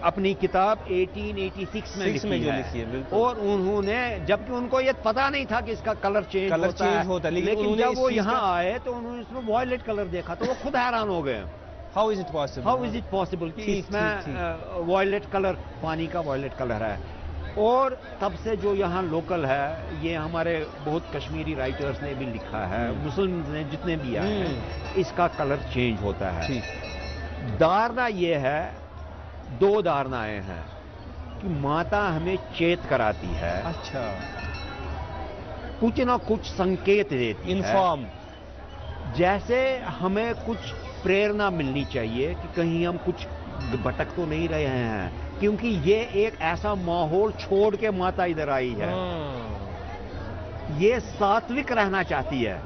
अपनी किताब 1886 में लिखी है। और उन्होंने, जबकि उनको ये पता नहीं था कि इसका कलर चेंज होता है, लेकिन जब वो यहाँ आए तो उन्होंने इसमें वॉयलेट कलर देखा, तो वो खुद हैरान हो गए। हाउ इज इट पॉसिबल कि इसमें वॉयलेट कलर, पानी का वॉयलेट कलर है। और तब से जो यहाँ लोकल है, ये हमारे बहुत कश्मीरी राइटर्स ने भी लिखा है, मुस्लिम ने जितने भी आए हैं, इसका कलर चेंज होता है। धारणा ये है, 2 धारणाएं हैं कि माता हमें चेत कराती है। अच्छा, कुछ ना कुछ संकेत देती है, इन्फॉर्म। जैसे हमें कुछ प्रेरणा मिलनी चाहिए कि कहीं हम कुछ भटक तो नहीं रहे हैं, क्योंकि ये एक ऐसा माहौल छोड़ के माता इधर आई है। ये सात्विक रहना चाहती है,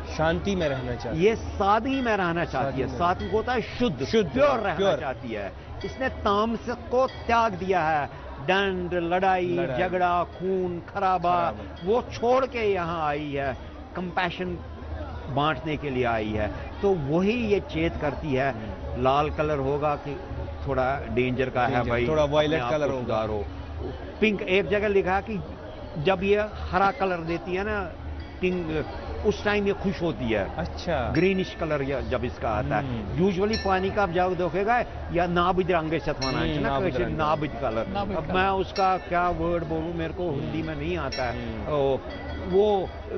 शांति में रहना चाहती है, ये सादगी में रहना चाहती है। सात्विक होता है शुद्ध, प्योर रहना चाहती है। इसने तामसिक को त्याग दिया है, दंड, लड़ाई, झगड़ा, खून खराबा, वो छोड़ के यहाँ आई है, कंपैशन बांटने के लिए आई है। तो वही ये चेत करती है। लाल कलर होगा कि थोड़ा डेंजर का है भाई, थोड़ा वॉयलेट कलर होगा, पिंक। एक जगह लिखा कि जब ये हरा कलर देती है ना, पिंक उस टाइम ये खुश होती है। अच्छा, ग्रीनिश कलर जब इसका आता है। यूजुअली पानी का आप जाओ देखोगा या नाबिद रंग सतवाना है ना, नाबिद कलर। अब मैं उसका क्या वर्ड बोलूं, मेरे को हिंदी में नहीं आता है। वो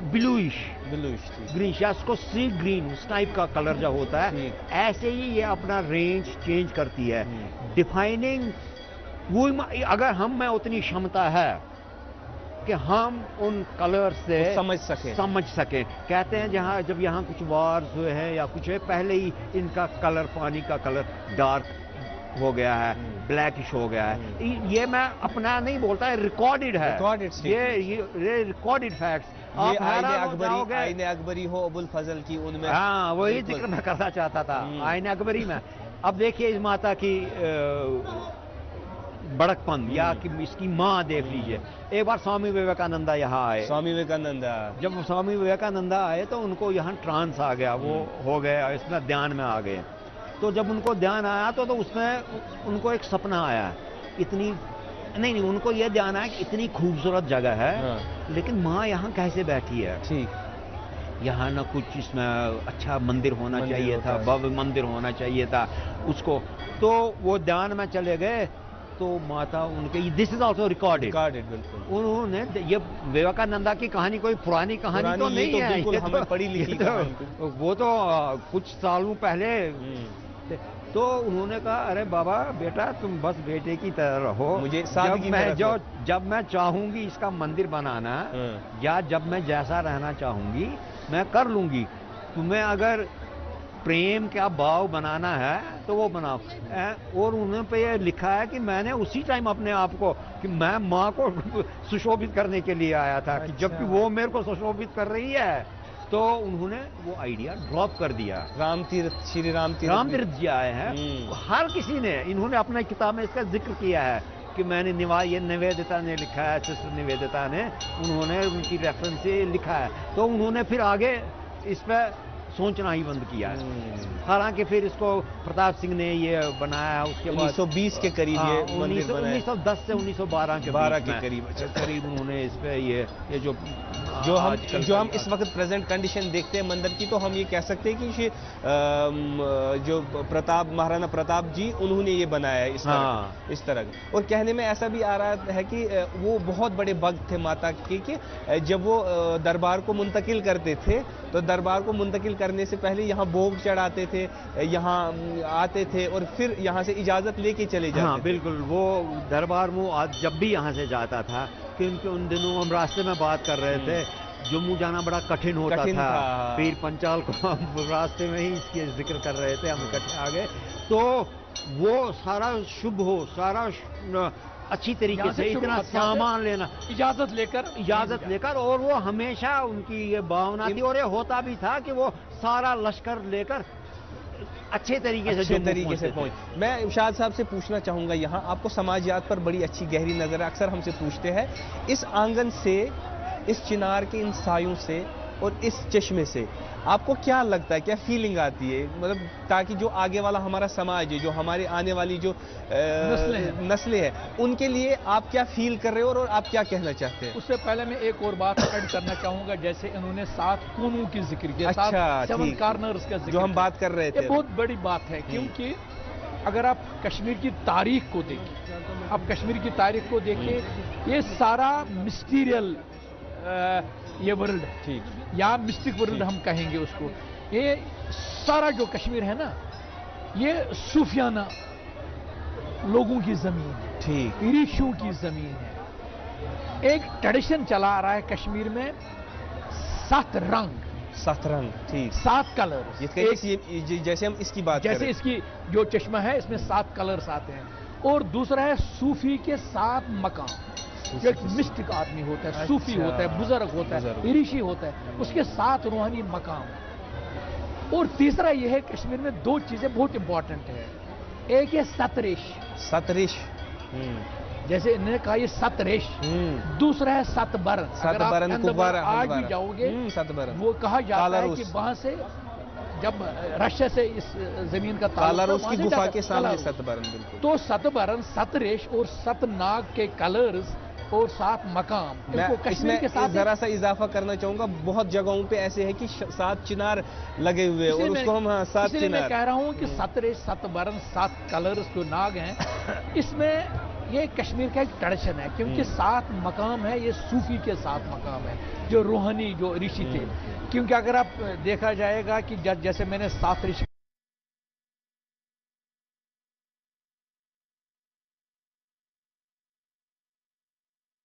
ब्लूइश ग्रीनिश या उसको सी ग्रीन उस टाइप का कलर जो होता है, ऐसे ही ये अपना रेंज चेंज करती है। डिफाइनिंग वो अगर हम में उतनी क्षमता है कि हम उन कलर से समझ सके। कहते हैं जहाँ जब यहाँ कुछ वार्स हुए हैं या कुछ है, पहले ही इनका कलर, पानी का कलर डार्क हो गया है, ब्लैकिश हो गया है। ये मैं अपना नहीं बोलता है, रिकॉर्डेड है, ये रिकॉर्डेड फैक्ट्स। ये आईने अकबरी हो अबुल फजल की, उनमें हाँ वही जिक्र मैं करना चाहता था। आईने अकबरी में अब देखिए इस माता की बड़कपन या कि इसकी माँ देख लीजिए। एक बार स्वामी विवेकानंदा यहाँ आए। जब स्वामी विवेकानंदा आए तो उनको यहाँ ट्रांस आ गया, वो हो गया, इसमें ध्यान में आ गए। तो जब उनको ध्यान आया तो उसमें उनको एक सपना आया, इतनी नहीं उनको ये ध्यान आया कि इतनी खूबसूरत जगह है, लेकिन माँ यहाँ कैसे बैठी है। ठीक, यहाँ ना कुछ इसमें अच्छा मंदिर होना चाहिए था, भव्य मंदिर होना चाहिए था उसको। तो वो ध्यान में चले गए तो माता उनके, दिस इज ऑल्सो रिकॉर्डेड बिल्कुल। उन्होंने ये विवेकानंदा की कहानी कोई पुरानी कहानी तो नहीं है, ये हमें पढ़ी लिखी वो तो कुछ सालों पहले। तो उन्होंने कहा अरे बाबा बेटा तुम बस बेटे की तरह रहो, मुझे जब मैं चाहूंगी इसका मंदिर बनाना या जब मैं जैसा रहना चाहूंगी मैं कर लूंगी, तुम्हें अगर प्रेम का भाव बनाना है तो वो बनाओ। और उन्होंने पे ये लिखा है कि मैंने उसी टाइम अपने आप को कि मैं माँ को सुशोभित करने के लिए आया था, कि जबकि वो मेरे को सुशोभित कर रही है, तो उन्होंने वो आइडिया ड्रॉप कर दिया। श्री राम तीर्थ जी आए हैं, हर किसी ने, इन्होंने अपने किताब में इसका जिक्र किया है कि मैंने ये निवेदिता ने लिखा है, सिस्टर निवेदिता ने, उन्होंने उनकी रेफरेंस से लिखा है। तो उन्होंने फिर आगे इस पर सोचना ही बंद किया है। हालांकि फिर इसको प्रताप सिंह ने ये बनाया, उसके बाद 1920 के करीब ये मंदिर बनाया, 1910 से 1912 के करीब उन्होंने इस पे ये जो हम इस वक्त प्रेजेंट कंडीशन देखते हैं मंदिर की, तो हम ये कह सकते हैं कि जो महाराणा प्रताप जी उन्होंने ये बनाया है इस तरह। और कहने में ऐसा भी आ रहा है कि वो बहुत बड़े भक्त थे माता के, कि जब वो दरबार को मुंतकिल करते थे तो दरबार को मुंतकिल करने से पहले यहाँ भोग चढ़ाते थे, यहाँ आते थे और फिर यहाँ से इजाजत लेके चले जाते। हाँ बिल्कुल, वो दरबार में जब भी यहाँ से जाता था, क्योंकि उन दिनों हम रास्ते में बात कर रहे थे, जम्मू जाना बड़ा कठिन होता था। पीर पंचाल को हम रास्ते में ही इसके जिक्र कर रहे थे, हम इकट्ठे आ गए। तो वो सारा शुभ हो, सारा अच्छी तरीके से इतना सामान लेना, इजाजत लेकर, और वो हमेशा उनकी ये भावना थी, और ये होता भी था कि वो सारा लश्कर लेकर अच्छे तरीके से पहुंच। मैं इरशाद साहब से पूछना चाहूंगा, यहाँ आपको समाजियात पर बड़ी अच्छी गहरी नजर है। अक्सर हमसे पूछते हैं, इस आंगन से, इस चिनार के इन सायों से और इस चश्मे से आपको क्या लगता है, क्या फीलिंग आती है, मतलब ताकि जो आगे वाला हमारा समाज है, जो हमारे आने वाली जो नस्लें हैं, उनके लिए आप क्या फील कर रहे हो और आप क्या कहना चाहते हैं? उससे पहले मैं एक और बात ऐड करना चाहूंगा, जैसे इन्होंने 7 कोनों की जिक्र किया, 7 कॉर्नर्स का जिक्र, जो हम बात कर रहे थे, ये बहुत बड़ी बात है। क्योंकि अगर आप कश्मीर की तारीख को देखें, ये सारा मिस्टीरियल ये वर्ल्ड है, ठीक, या मिस्टिक वर्ल्ड हम कहेंगे उसको। ये सारा जो कश्मीर है ना, ये सूफियाना लोगों की जमीन है, ठीक, ऋषियों की जमीन है। एक ट्रेडिशन चला आ रहा है कश्मीर में, 7 रंग, ठीक, 7 कलर। जैसे हम इसकी बात जैसे करें, इसकी जो चश्मा है इसमें 7 कलर्स आते हैं। और दूसरा है सूफी के 7 मकाम, जो एक मिस्टिक आदमी होता है, सूफी होता है, बुजुर्ग होता है, ऋषि होता है, उसके 7 रूहानी मकाम। और तीसरा यह है, कश्मीर में 2 चीजें बहुत इंपॉर्टेंट है। एक है सतरिश, जैसे इन्होंने कहा ये सतरिश। दूसरा है सतबरन, आज भी जाओगे वो कहा जाता है कि वहां से जब रशिया से इस जमीन का तालार, उसकी गुफा के सामने सतबरन, बिल्कुल। तो सतबरन, सतरिश और सतनाग के कलर्स और 7 मकाम। मैं कश्मीर इसमें के साथ जरा सा इजाफा करना चाहूंगा, बहुत जगहों पे ऐसे है कि 7 चिनार लगे हुए और उसको हम 7 इसलिए मैं चिनार कह रहा हूं कि 7 रेश 7 वर्ण 7 कलर्स जो नाग हैं, इसमें ये कश्मीर का एक ट्रेडिशन है, क्योंकि 7 मकाम है, ये सूफी के 7 मकाम है, जो रूहानी जो ऋषि थे। क्योंकि अगर आप देखा जाएगा कि जैसे मैंने 7 ऋषि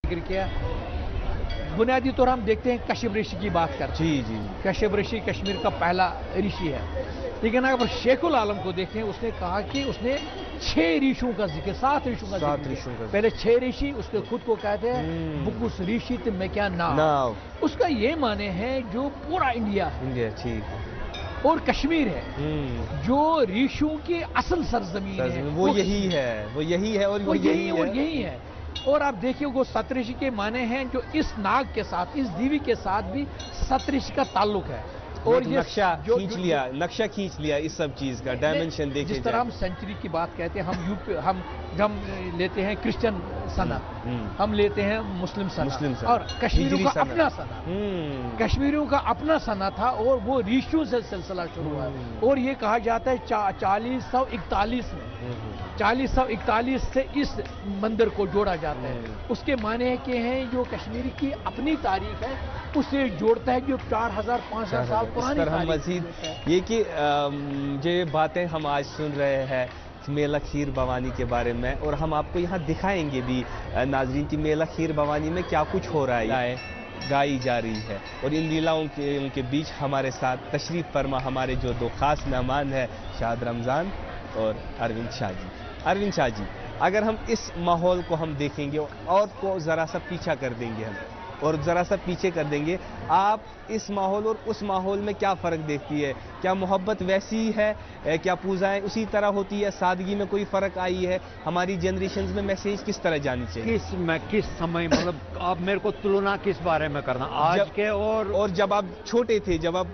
किया, बुनियादी तौर हम देखते हैं कश्यप ऋषि की बात करते हैं। जी। कश्यप ऋषि कश्मीर का पहला ऋषि है, लेकिन अगर शेखुल आलम को देखें, उसने कहा कि उसने 6 ऋषियों का जिक्र, 7 ऋषियों का जिक्र, पहले 6 ऋषि, उसके खुद को कहते हैं बुकुस ऋषि मैं क्या नाव। उसका ये माने है जो पूरा इंडिया ठीक और कश्मीर है जो ऋषियों की असल सरजमीन है, वो यही है और यही है। और आप देखिए वो सप्तऋषि के माने हैं जो इस नाग के साथ, इस देवी के साथ भी सप्तऋषि का ताल्लुक है। और ये नक्शा खींच लिया इस सब चीज का डायमेंशन देखिए। जिस तरह हम सेंचुरी की बात कहते हैं, हम लेते हैं क्रिश्चियन सना, हम लेते हैं मुस्लिम सना, और कश्मीरियों का अपना सना, कश्मीरियों का अपना सना था, और वो ऋषियों से सिलसिला शुरू हुआ। और ये कहा जाता है 4041 में 4041 से इस मंदिर को जोड़ा जाता है। उसके माने के हैं जो कश्मीर की अपनी तारीख है उसे जोड़ता है, जो 4000-5000 साल पुरानी हम मजीद ये कि ये बातें हम आज सुन रहे हैं मेला खीर भवानी के बारे में, और हम आपको यहाँ दिखाएंगे भी नाजरीन की मेला खीर भवानी में क्या कुछ हो रहा है, गाई जा रही है। और इन लीलाओं के उनके बीच हमारे साथ तशरीफ फरमा हमारे जो 2 खास मेहमान हैं, शाद रमज़ान और अरविंद शाह जी। अरविंद शाह जी, अगर हम इस माहौल को हम देखेंगे और को ज़रा सा पीछा कर देंगे हम, और ज़रा सा पीछे कर देंगे, आप इस माहौल और उस माहौल में क्या फ़र्क देखती है? क्या मोहब्बत वैसी है? क्या पूजाएं उसी तरह होती है? सादगी में कोई फ़र्क आई है? हमारी जनरेशन में मैसेज किस तरह जानी चाहिए? किस समय, मतलब आप मेरे को तुलना किस बारे में करना, आज के और जब आप छोटे थे, जब आप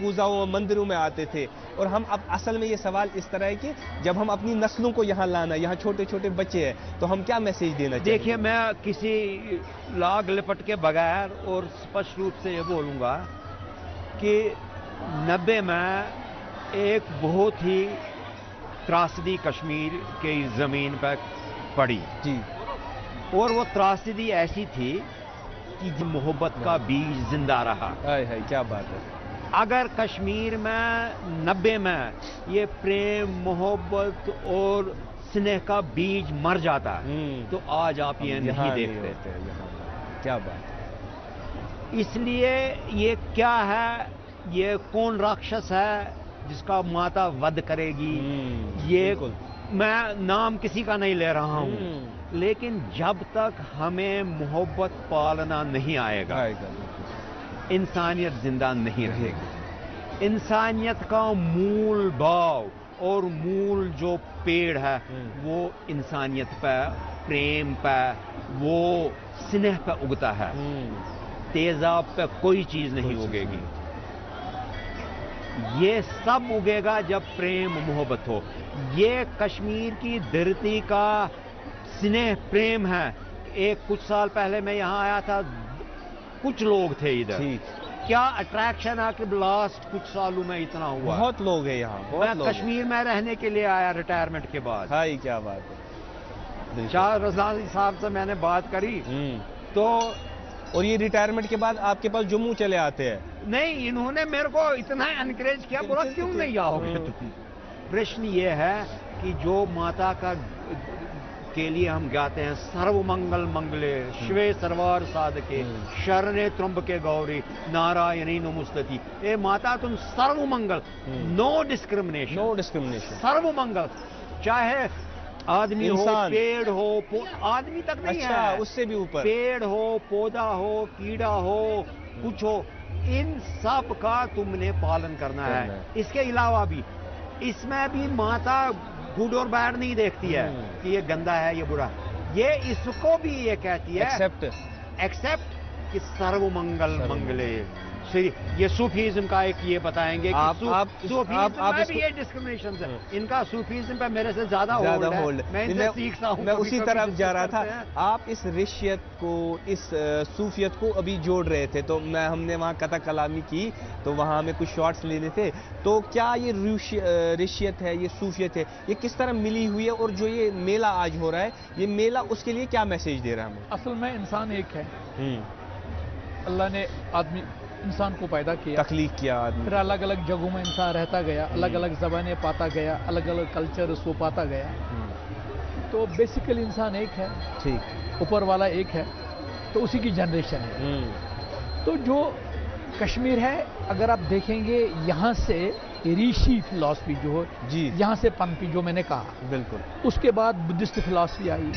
पूजाओं मंदिरों में आते थे। और हम अब असल में ये सवाल इस तरह है कि जब हम अपनी नस्लों को यहाँ लाना, यहाँ छोटे छोटे बच्चे हैं, तो हम क्या मैसेज देना चाहिए? देखिए, मैं किसी लाग लिपट के बगैर और स्पष्ट रूप से ये बोलूँगा कि 90 में एक बहुत ही त्रासदी कश्मीर के ज़मीन पर पड़ी जी, और वो त्रासदी ऐसी थी कि मोहब्बत का बीज जिंदा रहा। है क्या बात है। अगर कश्मीर में 90 में ये प्रेम, मोहब्बत और स्नेह का बीज मर जाता तो आज आप ये नहीं देखते। क्या बात। इसलिए ये क्या है, ये कौन राक्षस है जिसका माता वध करेगी, ये मैं नाम किसी का नहीं ले रहा हूं, लेकिन जब तक हमें मोहब्बत पालना नहीं आएगा इंसानियत जिंदा नहीं रहेगी। इंसानियत का मूल भाव और मूल जो पेड़ है वो इंसानियत पर, प्रेम पर, वो स्नेह पर उगता है। तेजाब पे कोई चीज नहीं उगेगी। ये सब उगेगा जब प्रेम मोहब्बत हो। ये कश्मीर की धरती का स्नेह प्रेम है। एक कुछ साल पहले मैं यहाँ आया था, कुछ लोग थे इधर। क्या अट्रैक्शन है कि लास्ट कुछ सालों में इतना हुआ। बहुत लोग हैं यहाँ। मैं कश्मीर में रहने के लिए आया रिटायरमेंट के बाद। हाँ, क्या बात है। शाह रज़ानी साहब से मैंने बात करी तो, और ये रिटायरमेंट के बाद आपके पास जम्मू चले आते हैं? नहीं, इन्होंने मेरे को इतना एनकरेज किया, बोला क्यों नहीं आओगे। प्रश्न ये है कि जो माता का के लिए हम गाते हैं, सर्व मंगल मंगले शिवे सर्वार साधके शरणे त्र्यंबके गौरी नारायणी नमोस्तुते। ए माता तुम सर्व मंगल, नो डिस्क्रिमिनेशन, सर्व मंगल, चाहे आदमी हो, पेड़ हो, आदमी तक नहीं है, उससे भी ऊपर, पेड़ हो, पौधा हो, कीड़ा हो, कुछ हो, इन सब का तुमने पालन करना है। इसके अलावा भी इसमें भी माता गुड और बैड नहीं देखती है कि ये गंदा है, ये बुरा, ये इसको भी ये कहती है एक्सेप्ट कि सर्व मंगल मंगले ये सूफीज्म का एक ये बताएंगे कि आप सूफीज्म में इसको भी ये डिस्क्रिमिनेशन है। इनका सूफीज्म पे मेरे से ज्यादा होल्ड है। मैं इनसे सीखता हूँ। मैं उसी तरफ जा रहा था। आप इस रिशियत को, इस सूफियत को अभी जोड़ रहे थे, तो हमने वहाँ कथा कलामी की, तो वहाँ हमें कुछ शॉट्स लेने थे। तो क्या ये रिशियत है, ये सूफियत है, ये किस तरह मिली हुई है, और जो ये मेला आज हो रहा है, ये मेला उसके लिए क्या मैसेज दे रहा है हमें? असल में इंसान एक है। अल्लाह ने इंसान को पैदा किया, तख्लीक किया आदमी, फिर अलग अलग जगहों में इंसान रहता गया, अलग अलग ज़बानें पाता गया, अलग अलग कल्चर उसको पाता गया। तो बेसिकली इंसान एक है, ठीक, ऊपर वाला एक है, तो उसी की जनरेशन है। तो जो कश्मीर है, अगर आप देखेंगे यहाँ से ऋषि फिलॉसफी जो हो जी, यहाँ से पनपी, जो मैंने कहा, बिल्कुल। उसके बाद बुद्धिस्ट फिलॉसफी आई,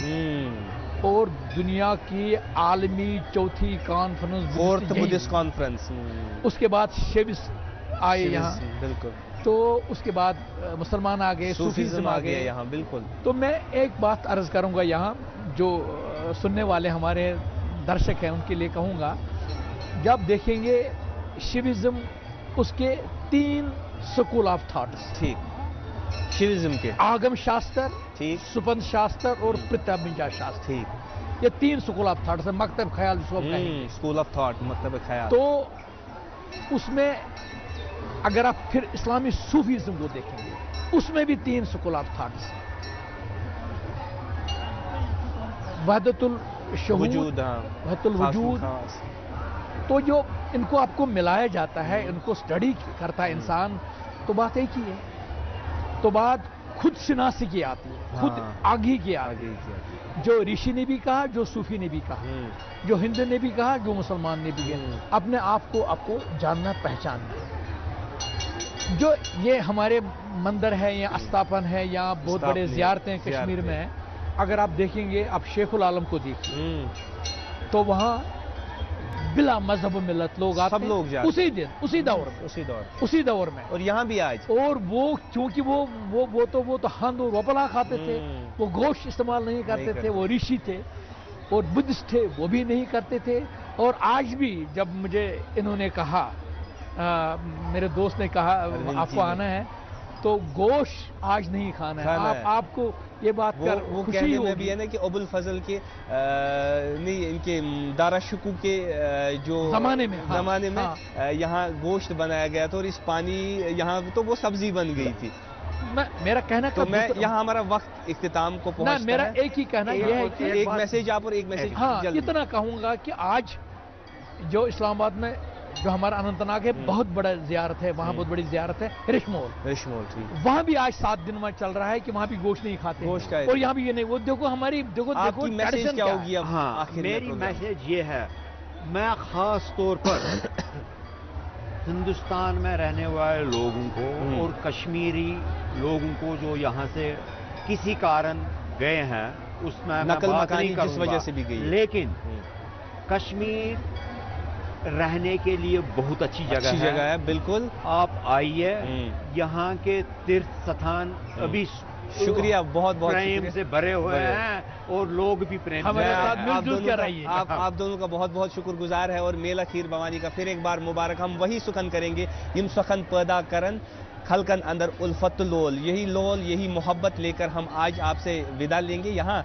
और दुनिया की आलमी चौथी कॉन्फ्रेंस, फोर्थ बुद्धिस्ट कॉन्फ्रेंस, उसके बाद शिविस आए यहाँ, बिल्कुल। तो उसके बाद मुसलमान आ गए, सूफीज्म आ गए यहाँ, बिल्कुल। तो मैं एक बात अर्ज करूंगा यहाँ, जो सुनने वाले हमारे दर्शक हैं उनके लिए कहूँगा, जब देखेंगे शिविज्म, उसके 3 स्कूल ऑफ थॉट्स, ठीक, शिविज्म के आगम शास्त्र, ठीक, सुपंथ शास्त्र और प्रत्यभिज्ञा शास्त्र, ठीक, ये 3 स्कूल ऑफ थॉट्स है, मकतब ख्याल जिसको कहेंगे, स्कूल ऑफ थॉट, मकतब ख्याल। तो उसमें अगर आप फिर इस्लामी सूफीज्म को देखेंगे, उसमें भी 3 स्कूल ऑफ थॉट्स, वहदतुल शहूद, वहदतुल वजूद। तो जो इनको आपको मिलाया जाता है, इनको स्टडी करता है इंसान, तो बात एक ही है, तो बात खुद शिनासी की आती है, खुद आगे की आती है। जो ऋषि ने भी कहा, जो सूफी ने भी कहा, जो हिंदू ने भी कहा, जो मुसलमान ने भी कहा, अपने आप को आपको जानना, पहचानना। जो ये हमारे मंदिर है या अस्थापन है या बहुत बड़े ज़ियारतें कश्मीर में है, अगर आप देखेंगे, आप शेखुल आलम को देखिए, तो वहाँ बिला मजहब मिलत लोग आते, सब लोग जाते, उसी दिन, उसी दौर में, और यहाँ भी आज। और वो क्योंकि वो तो हंद और वपला खाते थे, वो गोश्त इस्तेमाल नहीं करते थे, वो ऋषि थे, और बुद्धिस्ट थे, वो भी नहीं करते थे। और आज भी जब मुझे इन्होंने कहा, मेरे दोस्त ने कहा आपको आना है, तो गोश्त आज नहीं खाना है, आपको ये बात कर वो कहने में भी है ना कि अबुल फजल के नहीं, इनके दारा शुकू के जो जमाने में यहाँ गोश्त बनाया गया था, और इस पानी यहाँ तो वो सब्जी बन गई थी। मेरा कहना, तो मैं यहाँ हमारा वक्त इख्तिताम को पहुँचता है, मेरा एक ही कहना यह है कि एक मैसेज आप और एक मैसेज। हाँ, इतना कहूँगा कि आज जो इस्लामाबाद में जो हमारा अनंतनाग है, बहुत बड़ा ज़ियारत है, वहाँ बहुत बड़ी ज़ियारत है, रिशमोल, ठीक, वहाँ भी आज 7 दिन में चल रहा है कि वहाँ भी गोश्त नहीं खाते, गोश्त और यहाँ भी ये नहीं। वो देखो हमारी, देखो मैसेज क्या होगी अब? हाँ, मेरी मैसेज ये है, मैं खास तौर पर हिंदुस्तान में रहने वाले लोगों को और कश्मीरी लोगों को जो यहाँ से किसी कारण गए हैं, उसमें नकल बात मकानी नहीं करूंगा, जिस वजह से भी गई, लेकिन कश्मीर रहने के लिए बहुत अच्छी जगह है, बिल्कुल। आप आइए, यहाँ के तीर्थ स्थान अभी शुक्रिया, बहुत प्रेम से भरे हुए हैं, और लोग भी प्रेम हमारे साथ मिलजुल कर रही है। आप दोनों का बहुत बहुत शुक्रगुजार है, और मेला खीर भवानी का फिर एक बार मुबारक। हम वही सुखन करेंगे, यम सुखन पैदा करन खलकन अंदर उल्फत लोल, यही लोल, यही मोहब्बत लेकर हम आज आपसे विदा लेंगे। यहाँ